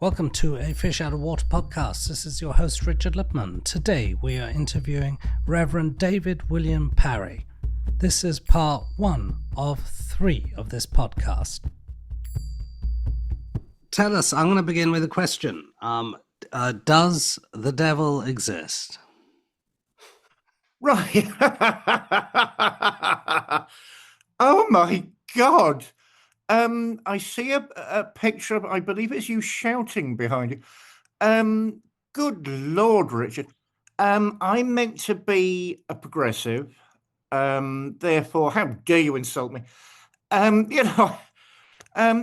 Welcome to a Fish Out of Water podcast. This is your host, Richard Lipman. Today we are interviewing Reverend David William Parry. This is part 1 of 3 of this podcast. Tell us, I'm going to begin with a question. Does the devil exist? Right. Oh my God. I see a picture of, I believe it's you shouting behind you. Good Lord, Richard. I'm meant to be a progressive. Therefore, how dare you insult me?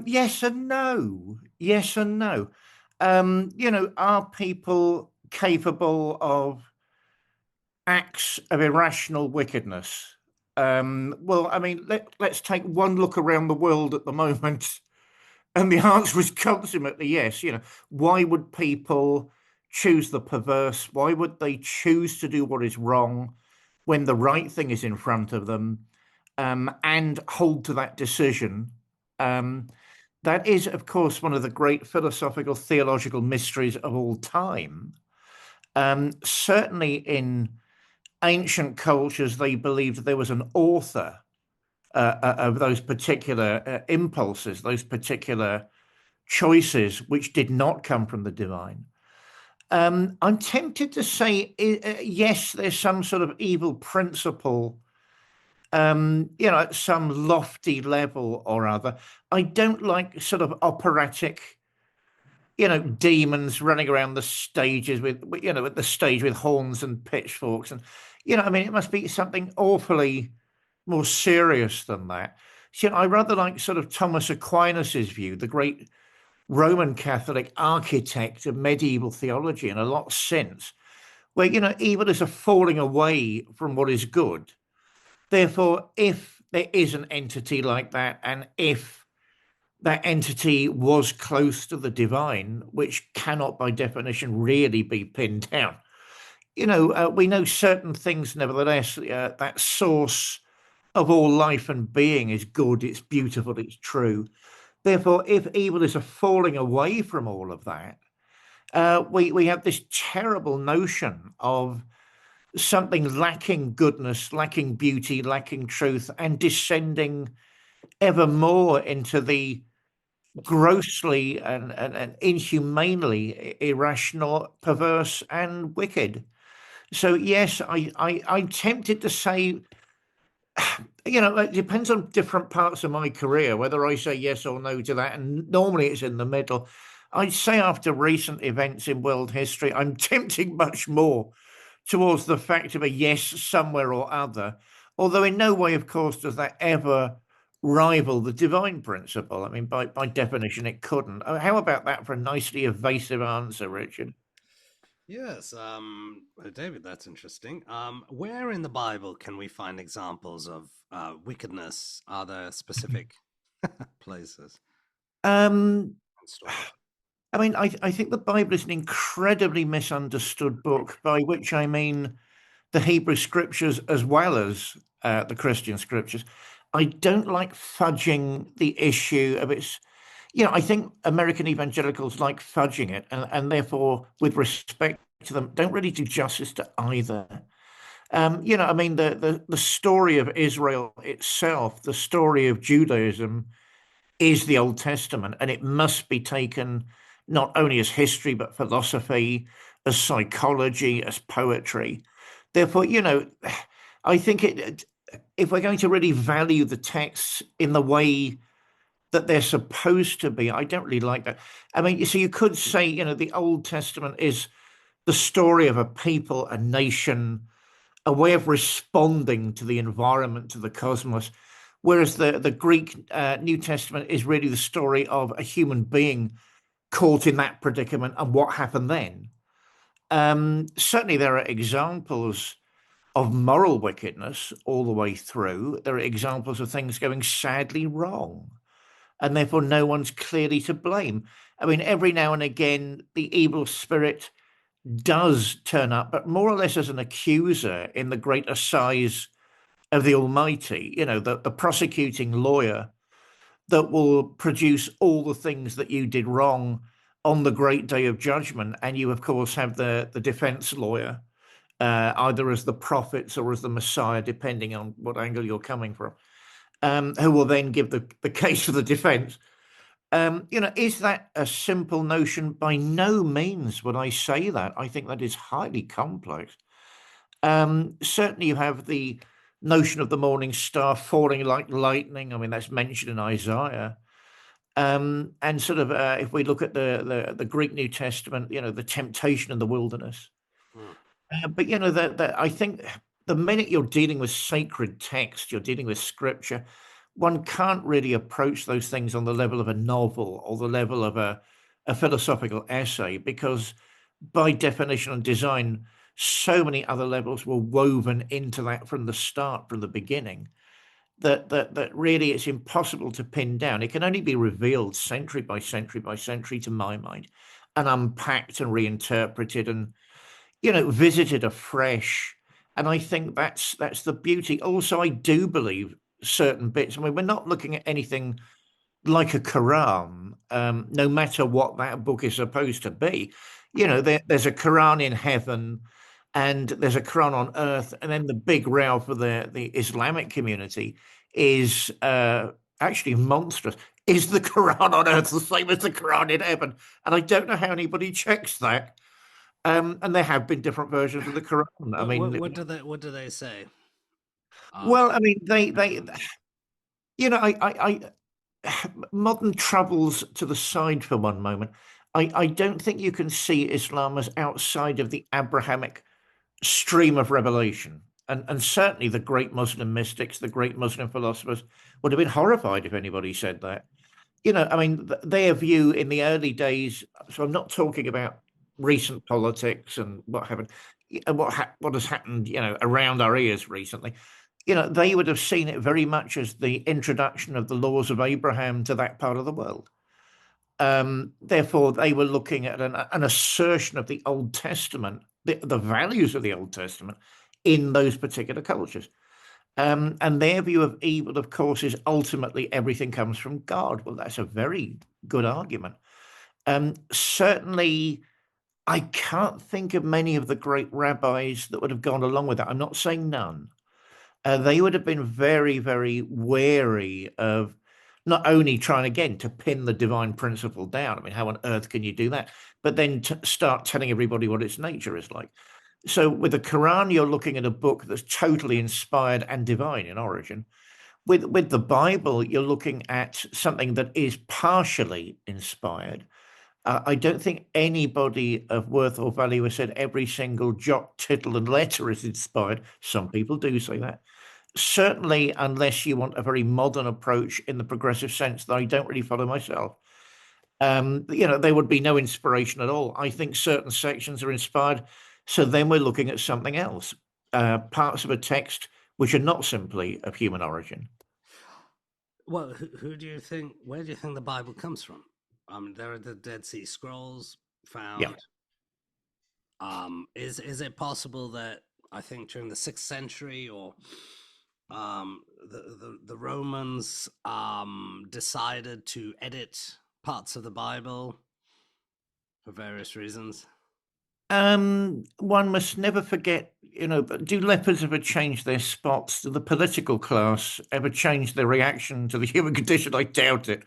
Yes and no. Yes and no. Are people capable of acts of irrational wickedness? Well, I mean, let's take one look around the world at the moment, and the answer is consummately yes. Why would people choose the perverse? Why would they choose to do what is wrong when the right thing is in front of them, and hold to that decision? That is, of course, one of the great philosophical, theological mysteries of all time. Certainly in ancient cultures, they believed there was an author of those particular impulses, those particular choices, which did not come from the divine. I'm tempted to say, yes, there's some sort of evil principle, at some lofty level or other. I don't like sort of operatic, demons running around the stages at the stage with horns and pitchforks. And, it must be something awfully more serious than that. I rather like sort of Thomas Aquinas's view, the great Roman Catholic architect of medieval theology, and a lot since, where, evil is a falling away from what is good. Therefore, if there is an entity like that, and if that entity was close to the divine, which cannot by definition really be pinned down, we know certain things nevertheless. That source of all life and being is good, it's beautiful, it's true. Therefore, if evil is a falling away from all of that, we have this terrible notion of something lacking goodness, lacking beauty, lacking truth, and descending ever more into the grossly and inhumanely irrational, perverse, and wicked. So yes, I'm tempted to say, it depends on different parts of my career whether I say yes or no to that, and normally it's in the middle. I'd say after recent events in world history, I'm tempting much more towards the fact of a yes somewhere or other, although in no way, of course, does that ever rival the divine principle. I mean, by definition, it couldn't. How about that for a nicely evasive answer, Richard? Yes, David, that's interesting. Where in the Bible can we find examples of wickedness? Are there specific places? I mean, I think the Bible is an incredibly misunderstood book, by which I mean the Hebrew scriptures as well as the Christian scriptures. I don't like fudging the issue of its. I think American evangelicals like fudging it, and therefore, with respect to them, don't really do justice to either. The story of Israel itself, the story of Judaism, is the Old Testament, and it must be taken not only as history, but philosophy, as psychology, as poetry. Therefore, I think if we're going to really value the texts in the way that they're supposed to be, I don't really like that. I mean, so you could say, the Old Testament is the story of a people, a nation, a way of responding to the environment, to the cosmos, whereas the Greek New Testament is really the story of a human being caught in that predicament and what happened then. Certainly there are examples of moral wickedness all the way through. There are examples of things going sadly wrong, and therefore no one's clearly to blame. I mean, every now and again, the evil spirit does turn up, but more or less as an accuser in the great assize of the Almighty, the prosecuting lawyer that will produce all the things that you did wrong on the great day of judgment, and you, of course, have the defense lawyer, either as the prophets or as the Messiah, depending on what angle you're coming from, who will then give the case for the defense. Is that a simple notion? By no means would I say that. I think that is highly complex. Certainly, you have the notion of the morning star falling like lightning. I mean, that's mentioned in Isaiah. And sort of, if we look at the Greek New Testament, the temptation in the wilderness. But I think the minute you're dealing with sacred text, you're dealing with scripture, one can't really approach those things on the level of a novel or the level of a philosophical essay, because by definition and design, so many other levels were woven into that from the start, from the beginning, that really it's impossible to pin down. It can only be revealed century by century by century, to my mind, and unpacked and reinterpreted and visited afresh. And I think that's the beauty. Also, I do believe certain bits. I mean, we're not looking at anything like a Quran, no matter what that book is supposed to be. There's a Quran in heaven, and there's a Quran on earth, and then the big row for the Islamic community is actually monstrous. Is the Quran on earth the same as the Quran in heaven? And I don't know how anybody checks that. And there have been different versions of the Quran. I mean, what do they say? well, I mean, I modern troubles to the side for one moment. I don't think you can see Islam as outside of the Abrahamic stream of revelation. And certainly the great Muslim mystics, the great Muslim philosophers would have been horrified if anybody said that. I mean, their view in the early days, so I'm not talking about recent politics and what happened, what has happened, around our ears recently. They would have seen it very much as the introduction of the laws of Abraham to that part of the world. Therefore, they were looking at an assertion of the Old Testament, the values of the Old Testament in those particular cultures. And their view of evil, of course, is ultimately everything comes from God. Well, that's a very good argument. Certainly, I can't think of many of the great rabbis that would have gone along with that. I'm not saying none. They would have been very, very wary of not only trying again to pin the divine principle down. I mean, how on earth can you do that? But then to start telling everybody what its nature is like. So with the Quran, you're looking at a book that's totally inspired and divine in origin. With the Bible, you're looking at something that is partially inspired. I don't think anybody of worth or value has said every single jot, tittle, and letter is inspired. Some people do say that. Certainly, unless you want a very modern approach in the progressive sense that I don't really follow myself. There would be no inspiration at all. I think certain sections are inspired. So then we're looking at something else, parts of a text which are not simply of human origin. Well, where do you think the Bible comes from? There are the Dead Sea Scrolls found. Yeah. Is it possible that, I think, during the 6th century or the Romans decided to edit parts of the Bible for various reasons? One must never forget, do lepers ever change their spots? Do the political class ever change their reaction to the human condition? I doubt it.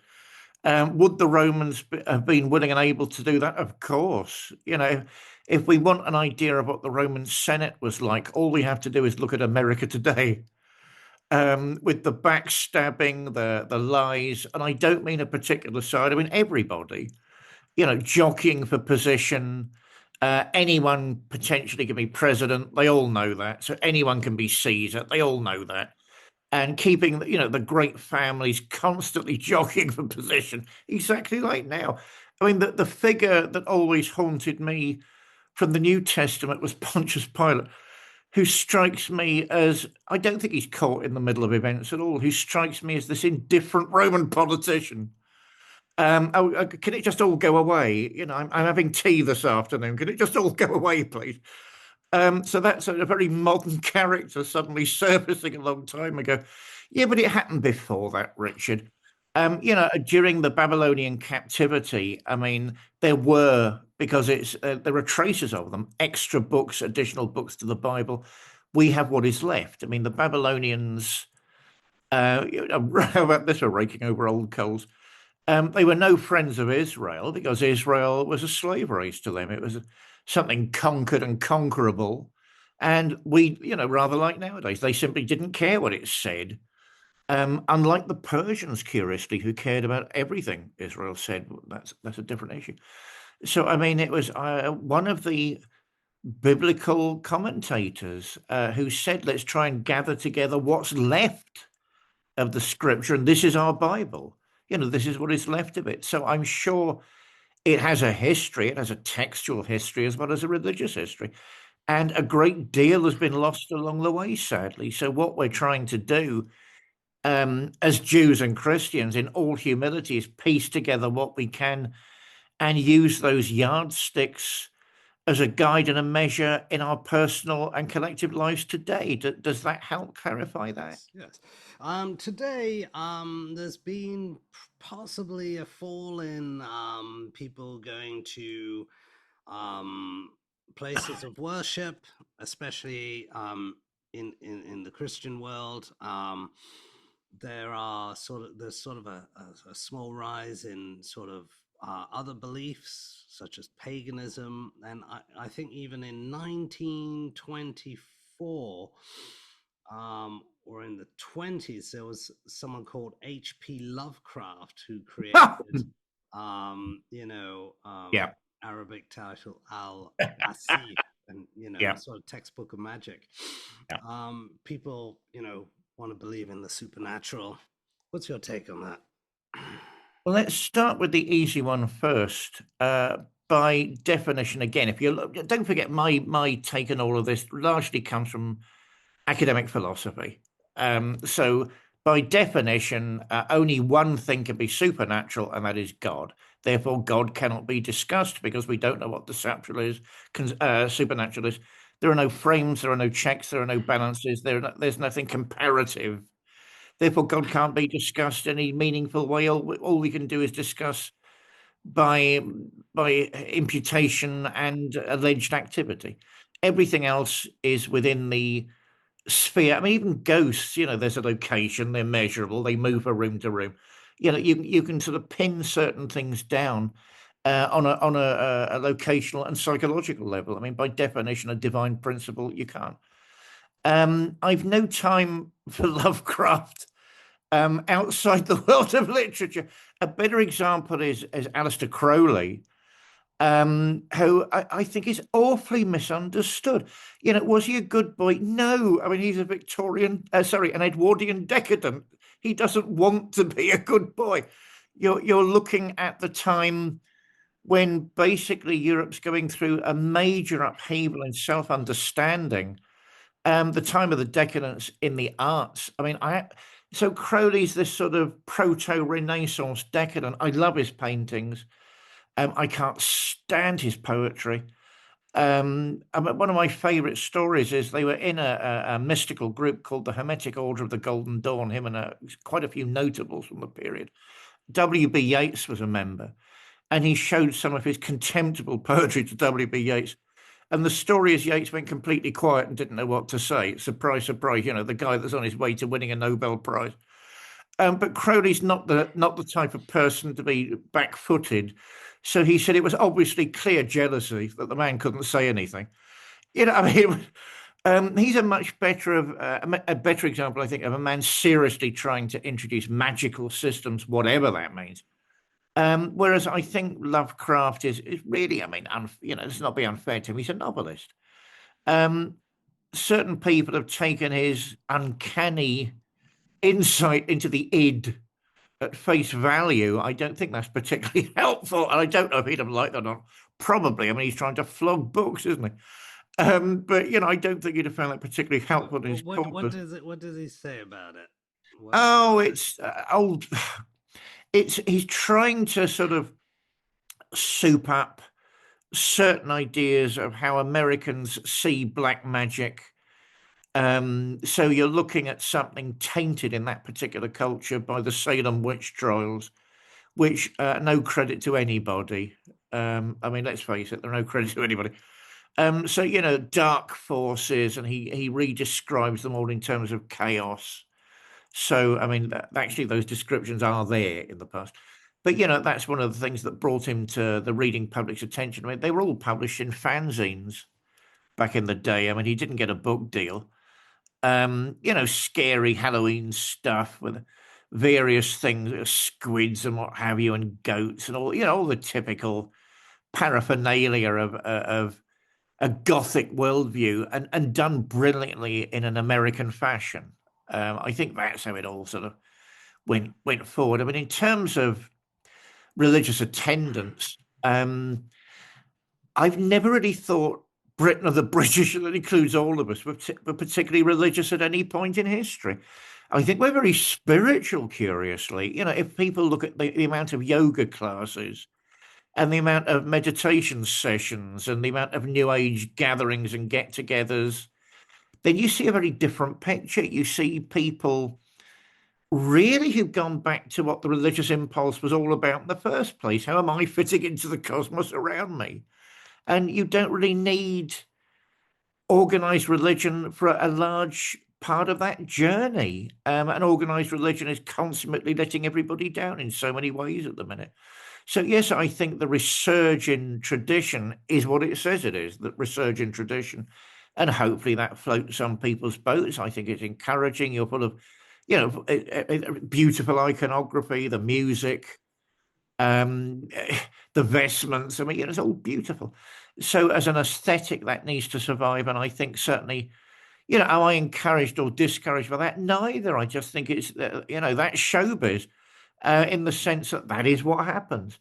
Would the Romans have been willing and able to do that? Of course. If we want an idea of what the Roman Senate was like, all we have to do is look at America today. With the backstabbing, the lies, and I don't mean a particular side, I mean everybody, jockeying for position. Anyone potentially can be president. They all know that. So anyone can be Caesar. They all know that. And keeping, the great families constantly jockeying for position, exactly like now. I mean, the figure that always haunted me from the New Testament was Pontius Pilate, who strikes me as, I don't think he's caught in the middle of events at all, who strikes me as this indifferent Roman politician. Can it just all go away? I'm having tea this afternoon. Can it just all go away, please? So that's a very modern character suddenly surfacing a long time ago. Yeah, but it happened before that, Richard. During the Babylonian captivity, I mean, there were, because there are traces of them, extra books, additional books to the Bible. We have what is left. I mean, the Babylonians, how about this, we're raking over old coals. They were no friends of Israel because Israel was a slave race to them. It was something conquered and conquerable. And we, rather like nowadays, they simply didn't care what it said. Unlike the Persians, curiously, who cared about everything Israel said. That's a different issue. So, I mean, it was one of the biblical commentators who said, let's try and gather together what's left of the scripture, and this is our Bible. This is what is left of it. So I'm sure it has a history, it has a textual history as well as a religious history. And a great deal has been lost along the way, sadly. So what we're trying to do as Jews and Christians, in all humility, is piece together what we can and use those yardsticks as a guide and a measure in our personal and collective lives today. Does that help clarify that? Yes. Today, there's been possibly a fall in people going to places of worship, especially in the Christian world. There's sort of a small rise in sort of other beliefs such as paganism, and I think even in 1924 or in the 20s there was someone called H.P. Lovecraft who created Yeah. Arabic title Al-Asif, and Yeah. sort of textbook of magic. Yeah. People want to believe in the supernatural. What's your take on that? Well, let's start with the easy one first. By definition, again, if you look, don't forget my take on all of this largely comes from academic philosophy. So by definition, only one thing can be supernatural, and that is God. Therefore, God cannot be discussed because we don't know what the supernatural is. There are no frames, there are no checks, there are no balances, there's nothing comparative. Therefore, God can't be discussed in any meaningful way. All we can do is discuss by imputation and alleged activity. Everything else is within the sphere. I mean, even ghosts, there's a location, they're measurable, they move from room to room. You can sort of pin certain things down on a locational and psychological level. I mean, by definition, a divine principle, you can't. I've no time for Lovecraft outside the world of literature. A better example is Aleister Crowley, who I think is awfully misunderstood. Was he a good boy? No. I mean, he's an Edwardian decadent. He doesn't want to be a good boy. You're looking at the time when basically Europe's going through a major upheaval in self-understanding. The time of the decadence in the arts. I mean, so Crowley's this sort of proto-Renaissance decadent. I love his paintings. I can't stand his poetry. One of my favorite stories is they were in a mystical group called the Hermetic Order of the Golden Dawn, him and quite a few notables from the period. W.B. Yeats was a member, and he showed some of his contemptible poetry to W.B. Yeats. And the story is Yeats went completely quiet and didn't know what to say. Surprise, surprise, the guy that's on his way to winning a Nobel Prize. But Crowley's not the type of person to be back-footed. So he said it was obviously clear jealousy that the man couldn't say anything. He's a much better example, I think, of a man seriously trying to introduce magical systems, whatever that means. Whereas I think Lovecraft is really, let's not be unfair to him. He's a novelist. Certain people have taken his uncanny insight into the id at face value. I don't think that's particularly helpful. And I don't know if he'd have liked that or not. Probably. I mean, he's trying to flog books, isn't he? But I don't think he'd have found that particularly helpful in his corpus. What does he say about it? It's old. He's trying to sort of soup up certain ideas of how Americans see black magic So you're looking at something tainted in that particular culture by the Salem witch trials, which no credit to anybody. I mean, let's face it, they're no credit to anybody. So, you know, dark forces, and he re-describes them all in terms of chaos. So, I mean, actually, those descriptions are there in the past. But, you know, that's one of the things that brought him to the reading public's attention. I mean, they were all published in fanzines back in the day. I mean, he didn't get a book deal. You know, scary Halloween stuff with various things, squids and what have you, and goats and all, you know, all the typical paraphernalia of a Gothic worldview, and done brilliantly in an American fashion. I think that's how it all sort of went forward. I mean, in terms of religious attendance, I've never really thought Britain or the British, and that includes all of us, were particularly religious at any point in history. I think we're very spiritual, curiously. You know, if people look at the amount of yoga classes and the amount of meditation sessions and the amount of New Age gatherings and get-togethers, then you see a very different picture. You see people really who've gone back to what the religious impulse was all about in the first place. How am I fitting into the cosmos around me? And you don't really need organized religion for a large part of that journey. And organized religion is constantly letting everybody down in so many ways at the minute. So, yes, I think the resurge in tradition is what it says it is, that resurge in tradition. And hopefully that floats on people's boats. I think it's encouraging. You're full of, you know, beautiful iconography, the music, the vestments. I mean, it's all beautiful. So as an aesthetic, that needs to survive. And I think certainly, you know, am I encouraged or discouraged by that? Neither. I just think it's, you know, that's showbiz in the sense that that is what happens.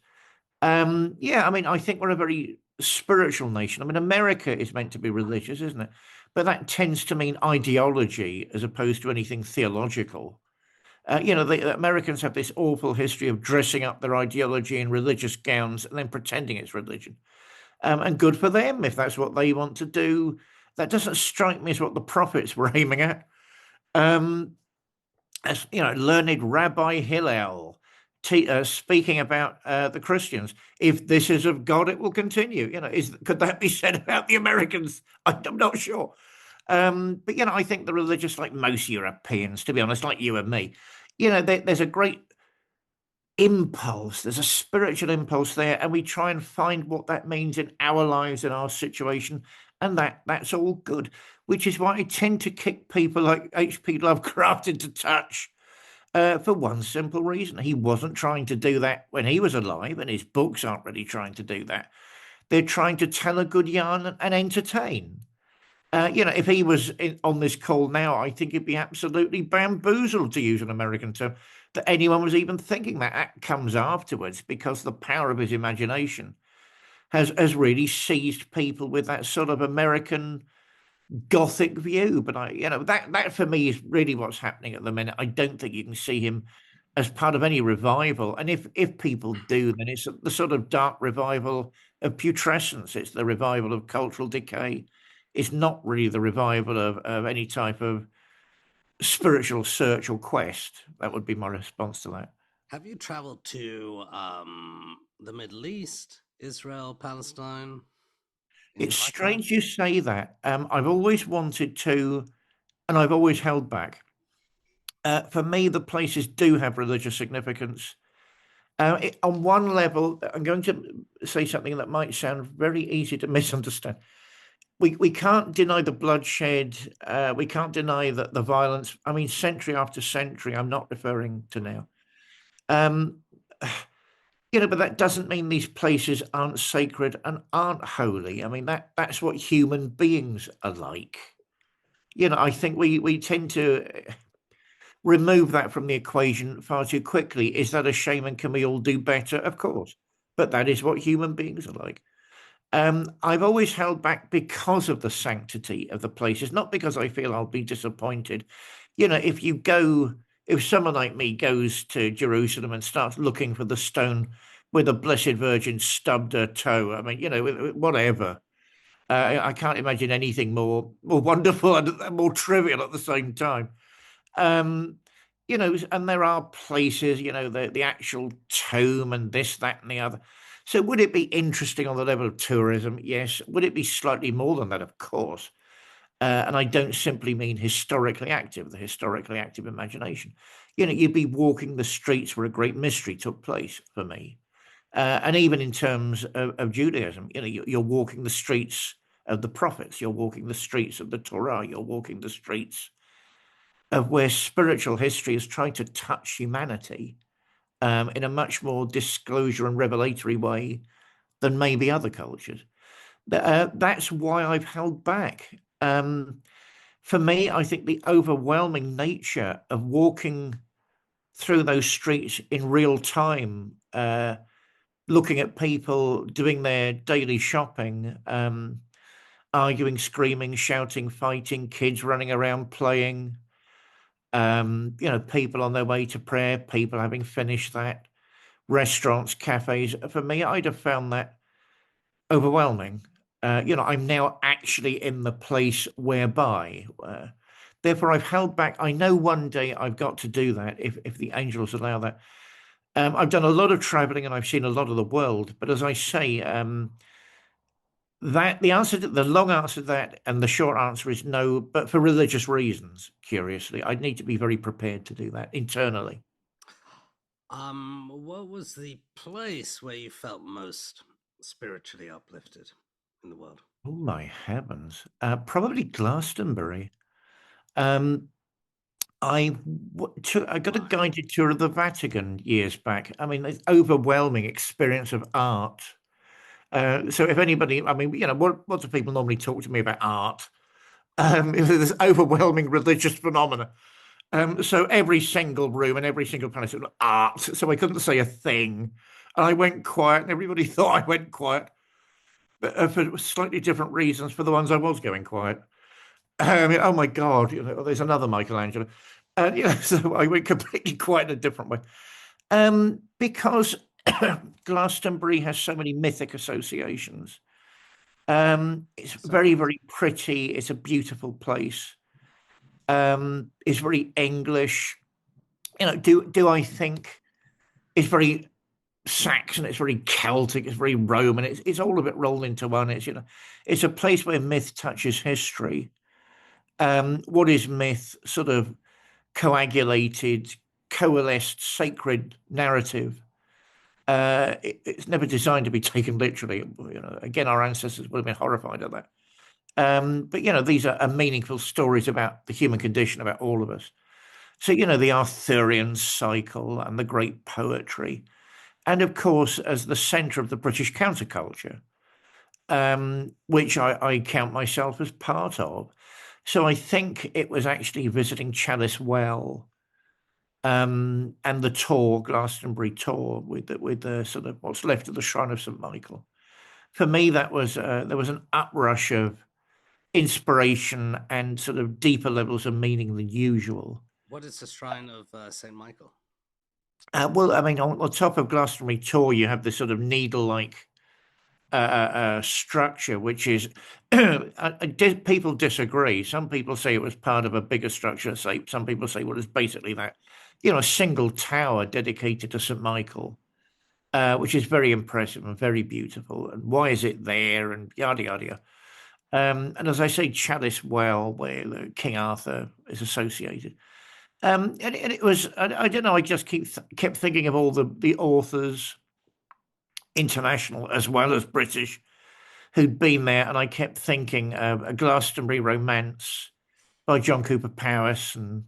Yeah, I mean, I think we're a very spiritual nation. I mean, America is meant to be religious, isn't it? But that tends to mean ideology as opposed to anything theological. You know, the Americans have this awful history of dressing up their ideology in religious gowns and then pretending it's religion. And good for them if that's what they want to do. That doesn't strike me as what the prophets were aiming at. As you know, learned Rabbi Hillel speaking about the Christians. If this is of God, it will continue. You know, could that be said about the Americans? I'm not sure. But you know, I think the religious, like most Europeans, to be honest, like you and me, you know, there's a great impulse. There's a spiritual impulse there, and we try and find what that means in our lives and our situation, and that's all good. Which is why I tend to kick people like H.P. Lovecraft into touch. For one simple reason. He wasn't trying to do that when he was alive, and his books aren't really trying to do that. They're trying to tell a good yarn and entertain. You know, if he was on this call now, I think he'd be absolutely bamboozled, to use an American term, that anyone was even thinking that. That comes afterwards because the power of his imagination has really seized people with that sort of American Gothic view. But you know, that for me is really what's happening at the minute. I don't think you can see him as part of any revival. And if people do, then it's the sort of dark revival of putrescence. It's the revival of cultural decay. It's not really the revival of any type of spiritual search or quest. That would be my response to that. Have you traveled to the Middle East, Israel, Palestine? It's strange you say that. I've always wanted to, and I've always held back. For me, the places do have religious significance. On one level, I'm going to say something that might sound very easy to misunderstand. We can't deny the bloodshed. We can't deny that the violence. I mean, century after century. I'm not referring to now. You know, but that doesn't mean these places aren't sacred and aren't holy. I mean, that's what human beings are like. You know, I think we tend to remove that from the equation far too quickly. Is that a shame, and can we all do better? Of course. But that is what human beings are like. I've always held back because of the sanctity of the places, not because I feel I'll be disappointed. You know, if someone like me goes to Jerusalem and starts looking for the stone where the Blessed Virgin stubbed her toe, I mean, you know, whatever. I can't imagine anything more wonderful and more trivial at the same time. Um, and there are places, the actual tomb and this, that, and the other. So would it be interesting on the level of tourism? Yes. Would it be slightly more than that? Of course. And I don't simply mean historically active, the historically active imagination. You'd be walking the streets where a great mystery took place for me. And even in terms of Judaism, you're walking the streets of the prophets, you're walking the streets of the Torah, you're walking the streets of where spiritual history is trying to touch humanity in a much more disclosure and revelatory way than maybe other cultures. That's why I've held back. For me, I think the overwhelming nature of walking through those streets in real time, looking at people doing their daily shopping, arguing, screaming, shouting, fighting, kids running around playing, people on their way to prayer, people having finished that, restaurants, cafes. For me, I'd have found that overwhelming. I'm now actually in the place whereby, therefore I've held back. I know one day I've got to do that if the angels allow that. I've done a lot of traveling and I've seen a lot of the world, but as I say, that the long answer to that and the short answer is no, but for religious reasons, curiously. I'd need to be very prepared to do that internally. What was the place where you felt most spiritually uplifted in the world? Oh my heavens. Probably Glastonbury. I got a guided tour of the Vatican years back. I mean, it's overwhelming experience of art. So if anybody, I mean, what do people normally talk to me about art? There's overwhelming religious phenomena. So every single room and every single place was art. So I couldn't say a thing. And I went quiet and everybody thought I went quiet. But for slightly different reasons for the ones I was going quiet. Oh my God, there's another Michelangelo. So I went completely quiet in a different way. Because Glastonbury has so many mythic associations. It's very, very pretty. It's a beautiful place. It's very English. Do I think it's very Saxon? It's very Celtic. It's very Roman. It's all a bit rolled into one. It's a place where myth touches history. What is myth? Sort of coagulated, coalesced, sacred narrative. It's never designed to be taken literally. Again, our ancestors would have been horrified at that. But these are meaningful stories about the human condition, about all of us. So the Arthurian cycle and the great poetry, and of course, as the centre of the British counterculture, which I count myself as part of. So I think it was actually visiting Chalice Well and the tour, Glastonbury tour, with the sort of what's left of the Shrine of St. Michael. For me, that was there was an uprush of inspiration and sort of deeper levels of meaning than usual. What is the Shrine of St. Michael? Well, I mean, on the top of Glastonbury tour, you have this sort of needle-like structure, which is people disagree. Some people say it was part of a bigger structure. Some people say, well, it's basically that, a single tower dedicated to St. Michael, which is very impressive and very beautiful. And why is it there? And yada yada yada. And as I say, Chalice Well, where King Arthur is associated. And it was, I don't know, I just kept thinking of all the authors, international as well as British, who'd been there, and I kept thinking of A Glastonbury Romance by John Cooper Powys, and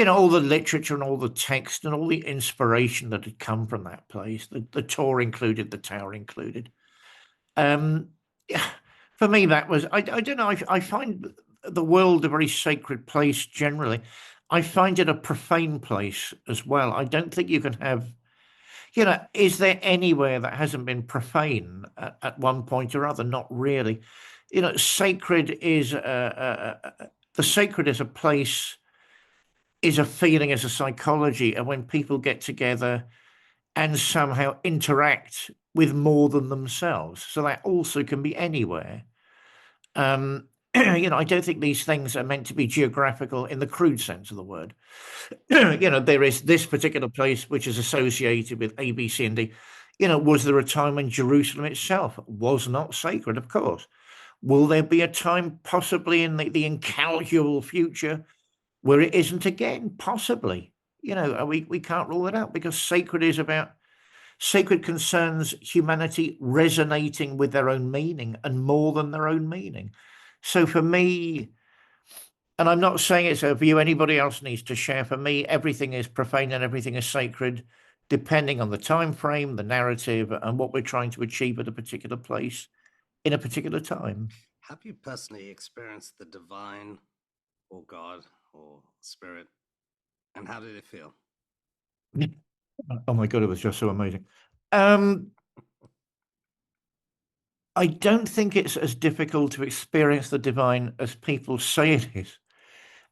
all the literature and all the text and all the inspiration that had come from that place. The tour included, the tower included. For me, that was I don't know. I find the world a very sacred place generally. I find it a profane place as well. I don't think you can have. Is there anywhere that hasn't been profane at one point or other? Not really. Sacred is the sacred is a place, is a feeling, is a psychology, and when people get together and somehow interact with more than themselves, so that also can be anywhere. I don't think these things are meant to be geographical in the crude sense of the word. There is this particular place which is associated with A, B, C, and D. Was there a time when Jerusalem itself was not sacred? Of course. Will there be a time possibly in the incalculable future where it isn't again? Possibly. We can't rule it out, because sacred concerns humanity resonating with their own meaning and more than their own meaning. So for me, and I'm not saying it's a view anybody else needs to share, for me, everything is profane and everything is sacred, depending on the time frame, the narrative, and what we're trying to achieve at a particular place in a particular time. Have you personally experienced the divine or God or spirit, and how did it feel? Oh my God, it was just so amazing. I don't think it's as difficult to experience the divine as people say it is.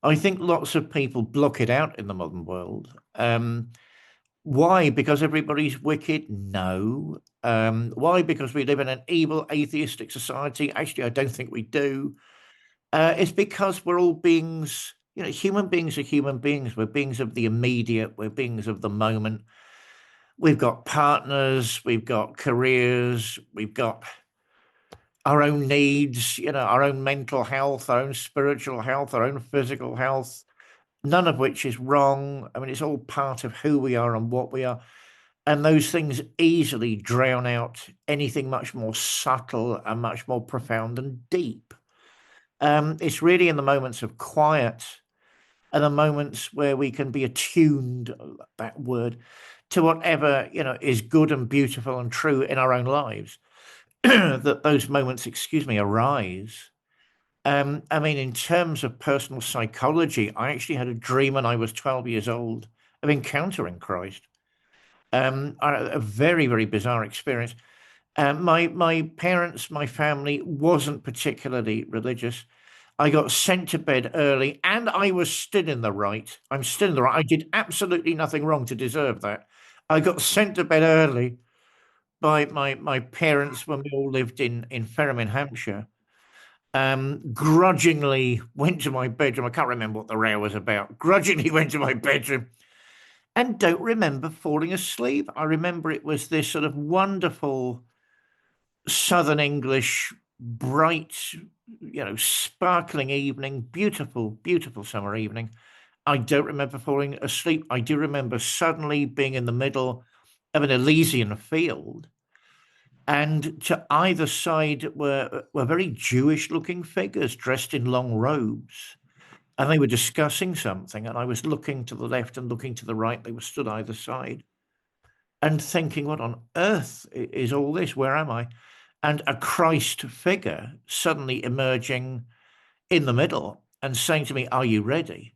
I think lots of people block it out in the modern world. Why? Because everybody's wicked? No. Why? Because we live in an evil, atheistic society? Actually, I don't think we do. It's because we're all beings, human beings are human beings. We're beings of the immediate. We're beings of the moment. We've got partners. We've got careers. We've got our own needs, our own mental health, our own spiritual health, our own physical health, none of which is wrong. I mean, it's all part of who we are and what we are. And those things easily drown out anything much more subtle and much more profound and deep. It's really in the moments of quiet and the moments where we can be attuned, that word, to whatever, is good and beautiful and true in our own lives, that those moments, arise. I mean, in terms of personal psychology, I actually had a dream when I was 12 years old of encountering Christ. A very, very bizarre experience. My parents, my family wasn't particularly religious. I got sent to bed early, and I was still in the right. I'm still in the right. I did absolutely nothing wrong to deserve that. I got sent to bed early by my parents when we all lived in Ferrum in Hampshire. Grudgingly went to my bedroom. I can't remember what the row was about. Grudgingly went to my bedroom and don't remember falling asleep. I remember it was this sort of wonderful Southern English, bright, sparkling evening, beautiful, beautiful summer evening. I don't remember falling asleep. I do remember suddenly being in the middle of an Elysian field, and to either side were very Jewish-looking figures dressed in long robes, and they were discussing something, and I was looking to the left and looking to the right. They were stood either side and thinking, what on earth is all this? Where am I? And a Christ figure suddenly emerging in the middle and saying to me, "Are you ready?"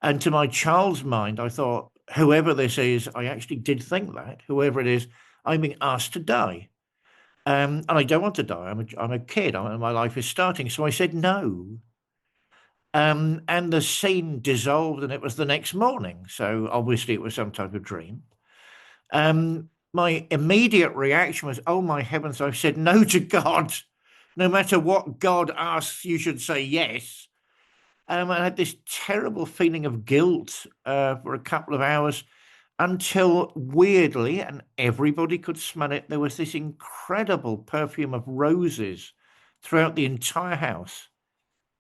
And to my child's mind, I thought, whoever this is, I actually did think that, whoever it is, I'm being asked to die. And I don't want to die. I'm a kid. My life is starting. So I said no. And the scene dissolved, and it was the next morning. So obviously it was some type of dream. My immediate reaction was, oh, my heavens, I've said no to God. No matter what God asks, you should say yes. I had this terrible feeling of guilt for a couple of hours until, weirdly, and everybody could smell it, there was this incredible perfume of roses throughout the entire house.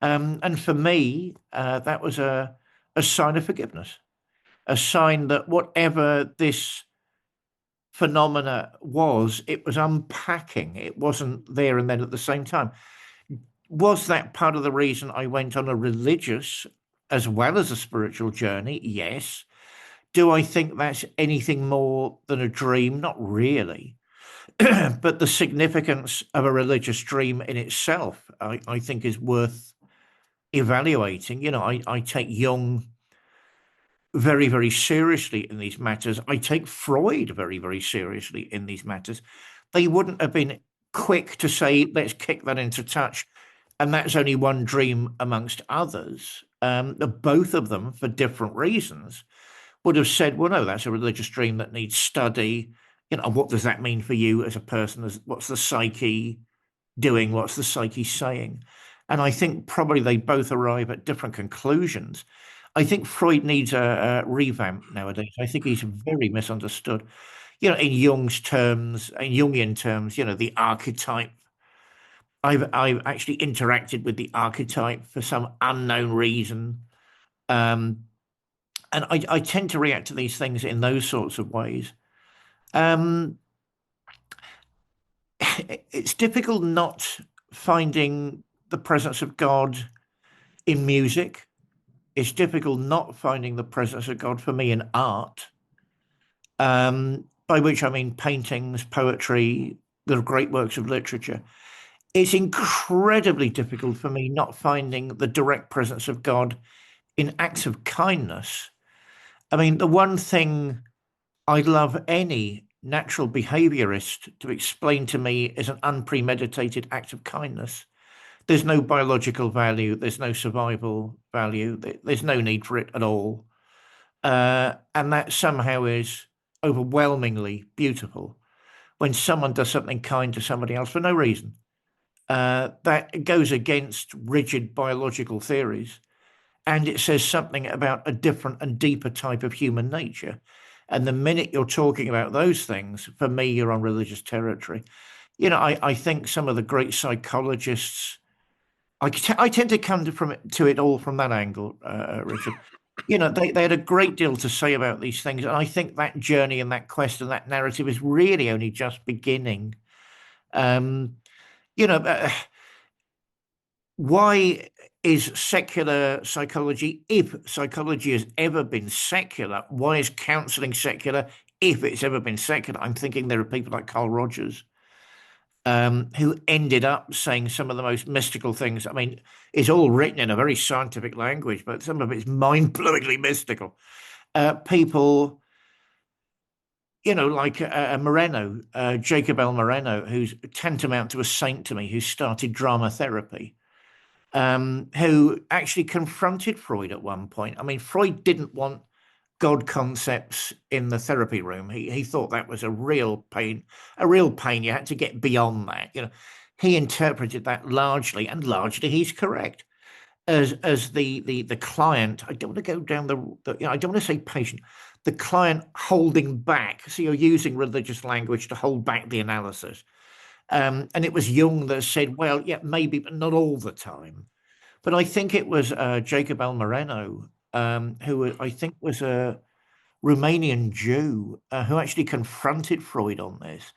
And for me, that was a sign of forgiveness, a sign that whatever this phenomena was, it was unpacking. It wasn't there and then at the same time. Was that part of the reason I went on a religious as well as a spiritual journey? Yes. Do I think that's anything more than a dream? Not really. But the significance of a religious dream in itself, I think, is worth evaluating. I take Jung very, very seriously in these matters. I take Freud very, very seriously in these matters. They wouldn't have been quick to say, let's kick that into touch, and that's only one dream amongst others. Both of them, for different reasons, would have said, well, no, that's a religious dream that needs study. What does that mean for you as a person? What's the psyche doing? What's the psyche saying? And I think probably they both arrive at different conclusions. I think Freud needs a revamp nowadays. I think he's very misunderstood. In Jung's terms, in Jungian terms, the archetype. I've actually interacted with the archetype for some unknown reason. And I tend to react to these things in those sorts of ways. It's difficult not finding the presence of God in music. It's difficult not finding the presence of God for me in art, by which I mean paintings, poetry, the great works of literature. It's incredibly difficult for me not finding the direct presence of God in acts of kindness. I mean, the one thing I'd love any natural behaviorist to explain to me is an unpremeditated act of kindness. There's no biological value, there's no survival value, there's no need for it at all. And that somehow is overwhelmingly beautiful when someone does something kind to somebody else for no reason. That goes against rigid biological theories, and it says something about a different and deeper type of human nature. And the minute you're talking about those things, for me, you're on religious territory. I think some of the great psychologists, I tend to come to it all from that angle, Richard. They had a great deal to say about these things. And I think that journey and that quest and that narrative is really only just beginning. Why is secular psychology, if psychology has ever been secular, why is counseling secular if it's ever been secular? I'm thinking there are people like Carl Rogers, who ended up saying some of the most mystical things. I mean, it's all written in a very scientific language, but some of it's mind-blowingly mystical. People, like Moreno, Jacob L. Moreno, who's tantamount to a saint to me, who started drama therapy. Who actually confronted Freud at one point. I mean, Freud didn't want God concepts in the therapy room. He thought that was a real pain. You had to get beyond that. He interpreted that largely, and largely he's correct, as the client. I don't want to go down I don't want to say patient. The client holding back. So you're using religious language to hold back the analysis. And it was Jung that said, well, yeah, maybe, but not all the time. But I think it was Jacob L. Moreno, who I think was a Romanian Jew, who actually confronted Freud on this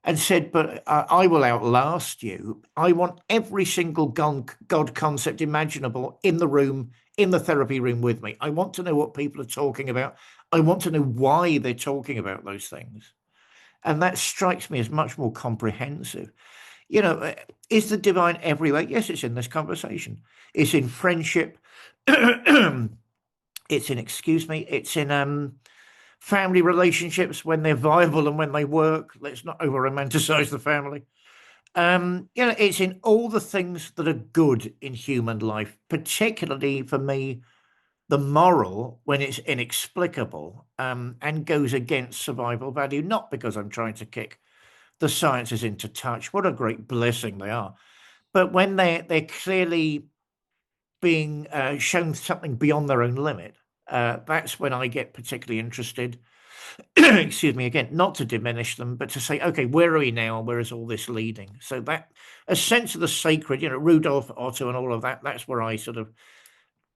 and said, but I will outlast you. I want every single God concept imaginable in the room, in the therapy room with me. I want to know what people are talking about. I want to know why they're talking about those things. And that strikes me as much more comprehensive. Is the divine everywhere? Yes, it's in this conversation. It's in friendship. It's in family relationships when they're viable and when they work. Let's not over-romanticize the family. It's in all the things that are good in human life, particularly for me, the moral when it's inexplicable, and goes against survival value, not because I'm trying to kick the sciences into touch. What a great blessing they are. But when they're clearly being shown something beyond their own limit, that's when I get particularly interested. Excuse me, again, not to diminish them, but to say, okay, where are we now? Where is all this leading? So that a sense of the sacred, Rudolf Otto and all of that, that's where I sort of,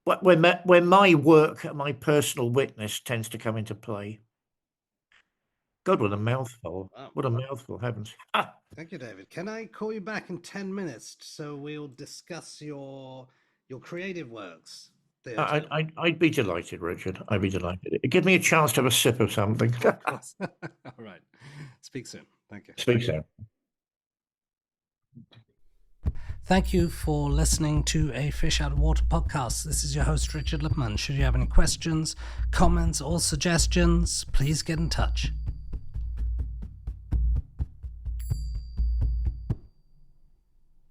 when my work, my personal witness tends to come into play. God, what a mouthful. Wow. What a mouthful, heavens. Thank you, David. Can I call you back in 10 minutes so we'll discuss your creative works? I'd be delighted, Richard. I'd be delighted. Give me a chance to have a sip of something. Of course. All right. Speak soon. Thank you. Speak soon. Thank you for listening to a Fish Out of Water podcast. This is your host, Richard Lipman. Should you have any questions, comments, or suggestions, please get in touch.